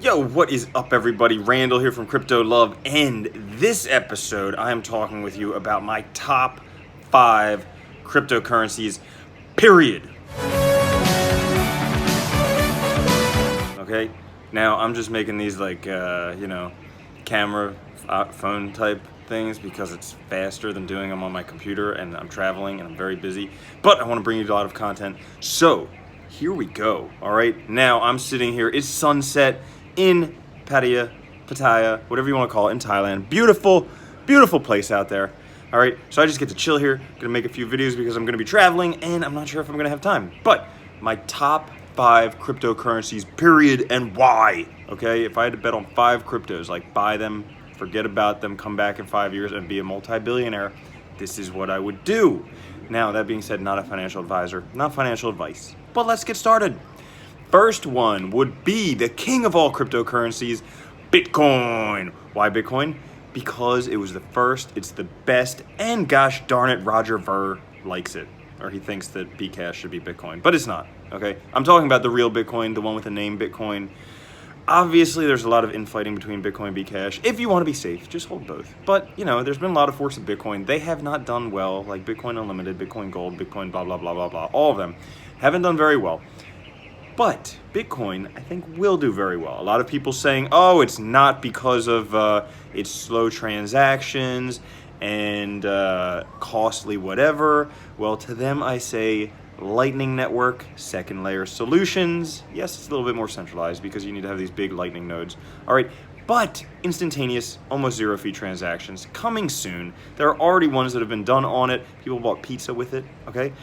Yo, what is up, everybody? Randall here from Crypto Love, and this episode I am talking with you about my top 5 cryptocurrencies, period. Okay, now I'm just making these like, camera phone type things because it's faster than doing them on my computer, and I'm traveling and I'm very busy, but I want to bring you a lot of content. So here we go. All right, now I'm sitting here. It's sunset in Pattaya, whatever you want to call it, in Thailand. Beautiful, beautiful place out there. All right, so I just get to chill here. Gonna make a few videos because I'm gonna be traveling and I'm not sure if I'm gonna have time. But my top 5 cryptocurrencies, period, and why. Okay, if I had to bet on 5 cryptos, like buy them, forget about them, come back in 5 years and be a multi-billionaire, this is what I would do. Now, that being said, not a financial advisor, not financial advice, but let's get started. First one would be the king of all cryptocurrencies, Bitcoin. Why Bitcoin? Because it was the first, it's the best, and gosh darn it, Roger Ver likes it. Or he thinks that Bcash should be Bitcoin, but it's not, okay? I'm talking about the real Bitcoin, the one with the name Bitcoin. Obviously, there's a lot of infighting between Bitcoin and Bcash. If you want to be safe, just hold both. But, there's been a lot of forks of Bitcoin. They have not done well, like Bitcoin Unlimited, Bitcoin Gold, Bitcoin blah, blah, blah, blah, blah. All of them haven't done very well. But Bitcoin, I think, will do very well. A lot of people saying, oh, it's not because of its slow transactions and costly whatever. Well, to them, I say Lightning Network, second layer solutions. Yes, it's a little bit more centralized because you need to have these big Lightning nodes. All right, but instantaneous, almost zero fee transactions coming soon. There are already ones that have been done on it. People bought pizza with it, okay?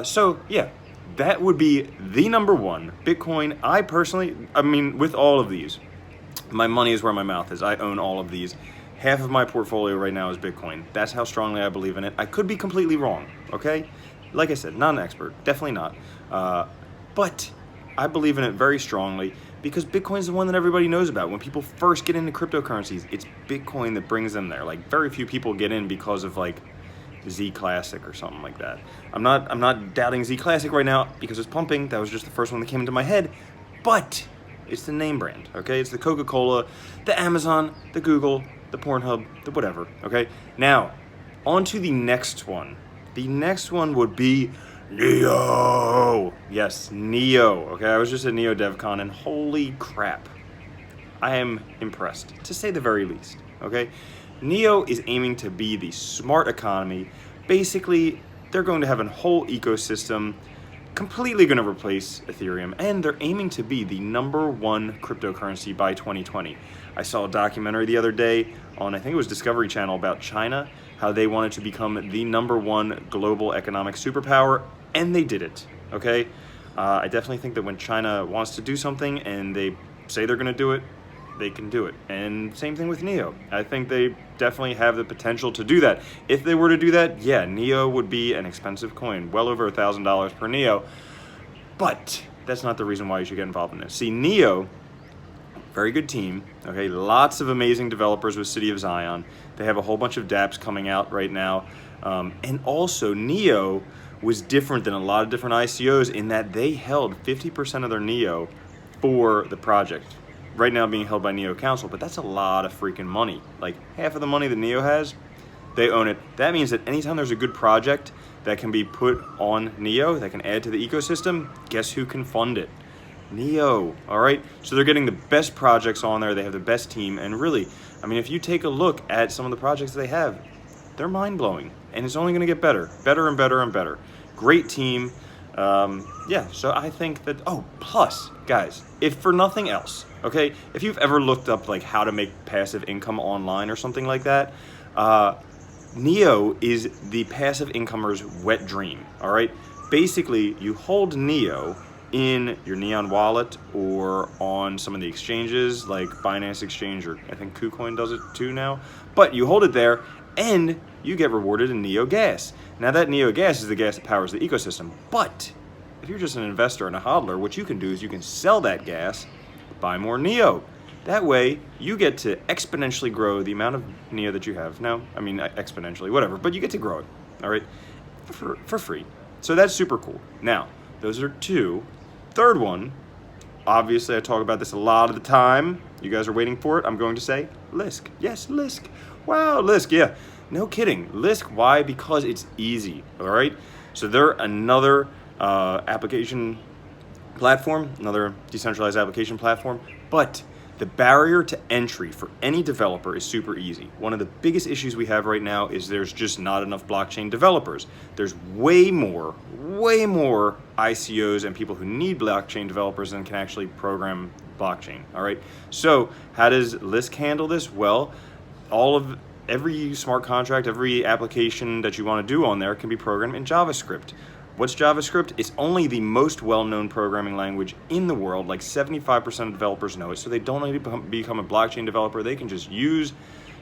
So, yeah. That would be the number one. Bitcoin, I personally, with all of these, my money is where my mouth is. I own all of these. Half of my portfolio right now is Bitcoin. That's how strongly I believe in it. I could be completely wrong, okay? Like I said, not an expert, definitely not. But I believe in it very strongly because Bitcoin is the one that everybody knows about. When people first get into cryptocurrencies, it's Bitcoin that brings them there. Like, very few people get in because of, like, Z Classic or something like that. I'm not doubting Z Classic right now because it's pumping. That was just the first one that came into my head. But it's the name brand, okay? It's the Coca-Cola, the Amazon, the Google, the Pornhub, the whatever, okay? Now, on to the next one. The next one would be Neo. Yes, Neo, okay? I was just at Neo DevCon and holy crap. I am impressed, to say the very least, okay? Neo is aiming to be the smart economy. Basically, they're going to have a whole ecosystem, completely going to replace Ethereum, and they're aiming to be the number 1 cryptocurrency by 2020. I saw a documentary the other day on, I think it was Discovery Channel, about China, how they wanted to become the number 1 global economic superpower, and they did it, okay? I definitely think that when China wants to do something and they say they're going to do it, they can do it. And same thing with Neo. I think they definitely have the potential to do that. If they were to do that, yeah, Neo would be an expensive coin, well over $1,000 per Neo. But that's not the reason why you should get involved in this. See, Neo, very good team, okay? Lots of amazing developers with City of Zion. They have a whole bunch of dApps coming out right now. And also, Neo was different than a lot of different ICOs in that they held 50% of their Neo for the project. Right now being held by Neo Counsel, but that's a lot of freaking money. Like, half of the money that Neo has, they own it. That means that anytime there's a good project that can be put on Neo, that can add to the ecosystem, guess who can fund it? Neo, all right? So they're getting the best projects on there, they have the best team, and really, if you take a look at some of the projects they have, they're mind-blowing, and it's only gonna get better and better and better. Great team. So I think that, plus, guys, if for nothing else, okay, if you've ever looked up like how to make passive income online or something like that, Neo is the passive incomer's wet dream, all right? Basically, you hold Neo in your Neon wallet or on some of the exchanges like Binance Exchange, or I think KuCoin does it too now, but you hold it there and you get rewarded in Neo gas. Now that Neo gas is the gas that powers the ecosystem, but if you're just an investor and a hodler, what you can do is you can sell that gas, buy more Neo. That way, you get to exponentially grow the amount of Neo that you have. Now, exponentially, whatever, but you get to grow it, all right, for free. So that's super cool. Now, those are 2. Third one obviously I talk about this a lot of the time. You guys are waiting for it. I'm going to say Lisk. Yes, Lisk. Wow, Lisk, yeah. No kidding. Lisk, why? Because it's easy, all right? So they're another application platform, another decentralized application platform, but the barrier to entry for any developer is super easy. One of the biggest issues we have right now is there's just not enough blockchain developers. There's way more ICOs and people who need blockchain developers than can actually program blockchain, all right? So how does Lisk handle this? Well, every smart contract, every application that you want to do on there can be programmed in JavaScript. What's JavaScript? It's only the most well-known programming language in the world. Like 75% of developers know it, so they don't need to become a blockchain developer. They can just use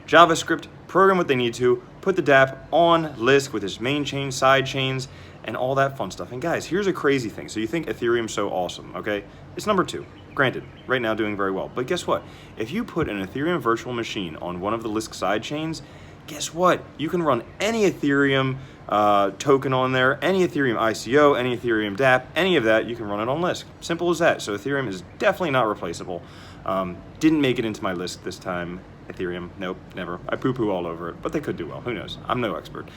JavaScript, program what they need to, put the dApp on Lisk with its main chain, side chains, and all that fun stuff. And guys, here's a crazy thing. So you think Ethereum's so awesome, okay? It's number 2. Granted, right now doing very well. But guess what? If you put an Ethereum virtual machine on one of the Lisk side chains, guess what? You can run any Ethereum token on there, any Ethereum ICO, any Ethereum dApp, any of that, you can run it on Lisk. Simple as that. So Ethereum is definitely not replaceable. Didn't make it into my list this time. Ethereum, nope, never. I poo-poo all over it, but they could do well. Who knows? I'm no expert.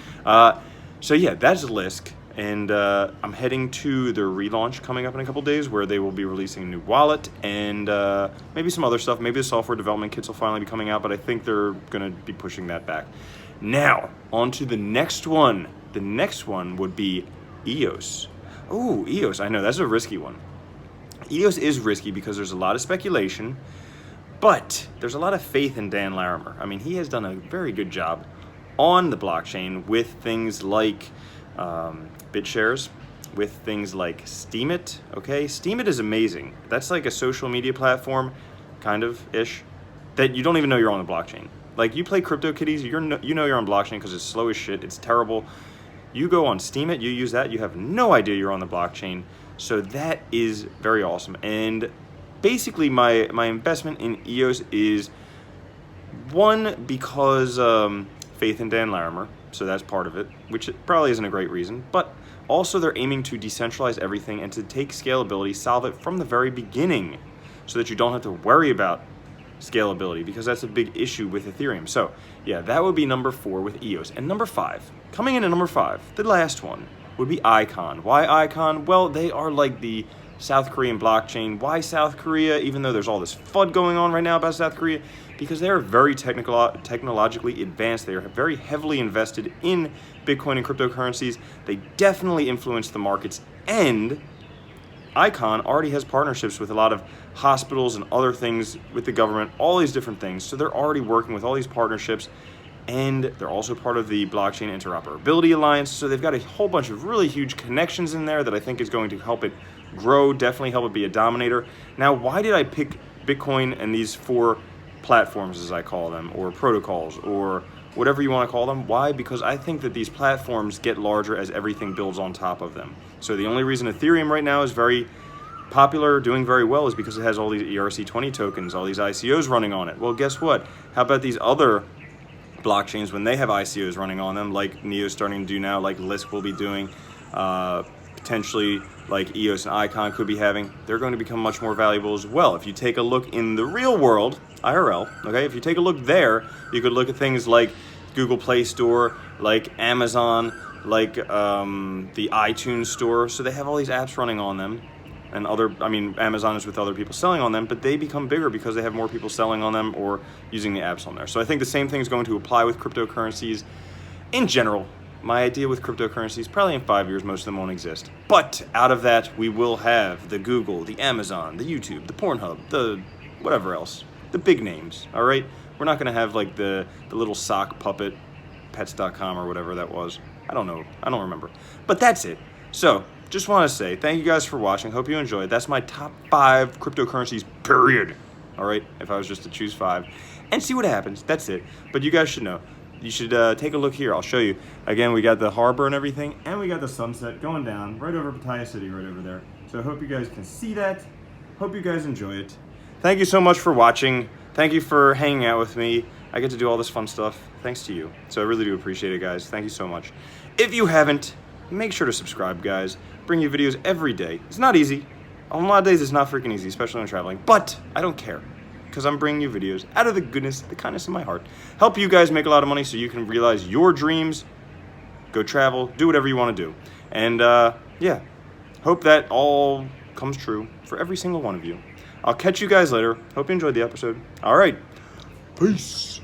So yeah, that's Lisk. And I'm heading to their relaunch coming up in a couple days where they will be releasing a new wallet and maybe some other stuff. Maybe the software development kits will finally be coming out, but I think they're going to be pushing that back. Now, on to the next one. The next one would be EOS. Oh, EOS, I know, that's a risky one. EOS is risky because there's a lot of speculation, but there's a lot of faith in Dan Larimer. I mean, he has done a very good job on the blockchain with things like BitShares, with things like Steemit, okay? Steemit is amazing. That's like a social media platform, kind of-ish, that you don't even know you're on the blockchain. Like, you play CryptoKitties, you know you're on blockchain because it's slow as shit, it's terrible. You go on Steemit, you use that, you have no idea you're on the blockchain. So that is very awesome. And basically my investment in EOS is, one, because faith in Dan Larimer, so that's part of it, which probably isn't a great reason, but also they're aiming to decentralize everything and to take scalability, solve it from the very beginning so that you don't have to worry about scalability, because that's a big issue with Ethereum. So yeah, that would be number 4 with EOS. And number 5, coming in at number 5, the last one, would be Icon. Why Icon? Well, they are like the South Korean blockchain. Why South Korea, even though there's all this FUD going on right now about South Korea? Because they are very technologically advanced. They are very heavily invested in Bitcoin and cryptocurrencies. They definitely influence the markets, and Icon already has partnerships with a lot of hospitals and other things with the government, all these different things. So they're already working with all these partnerships, and they're also part of the Blockchain Interoperability Alliance. So they've got a whole bunch of really huge connections in there that I think is going to help it grow, definitely help it be a dominator. Now, why did I pick Bitcoin and these 4 platforms, as I call them, or protocols, or whatever you want to call them? Why? Because I think that these platforms get larger as everything builds on top of them. So the only reason Ethereum right now is very popular, doing very well, is because it has all these ERC20 tokens, all these ICOs running on it. Well, guess what? How about these other blockchains when they have ICOs running on them, like Neo's starting to do now, like Lisk will be doing, potentially like EOS and Icon could be having? They're going to become much more valuable as well. If you take a look in the real world, IRL, okay, if you take a look there, you could look at things like Google Play Store, like Amazon, like the iTunes Store. So they have all these apps running on them, and Amazon is with other people selling on them, but they become bigger because they have more people selling on them or using the apps on there. So I think the same thing is going to apply with cryptocurrencies in general. My idea with cryptocurrencies, probably in 5 years, most of them won't exist. But out of that, we will have the Google, the Amazon, the YouTube, the Pornhub, the whatever else, the big names, all right? We're not going to have like the little sock puppet, pets.com or whatever that was. I don't know. I don't remember. But that's it. So just want to say thank you guys for watching. Hope you enjoyed. That's my top 5 cryptocurrencies, period. All right, if I was just to choose 5 and see what happens. That's it. But you guys should know. You should take a look here. I'll show you. Again, we got the harbor and everything, and we got the sunset going down right over Pattaya City right over there. So I hope you guys can see that. Hope you guys enjoy it. Thank you so much for watching. Thank you for hanging out with me. I get to do all this fun stuff thanks to you. So I really do appreciate it, guys. Thank you so much. If you haven't, make sure to subscribe, guys. Bring you videos every day. It's not easy. On a lot of days, it's not freaking easy, especially when traveling. But I don't care, because I'm bringing you videos out of the goodness, the kindness of my heart. Help you guys make a lot of money so you can realize your dreams. Go travel, do whatever you want to do. And yeah, hope that all comes true for every single one of you. I'll catch you guys later. Hope you enjoyed the episode. All right. Peace.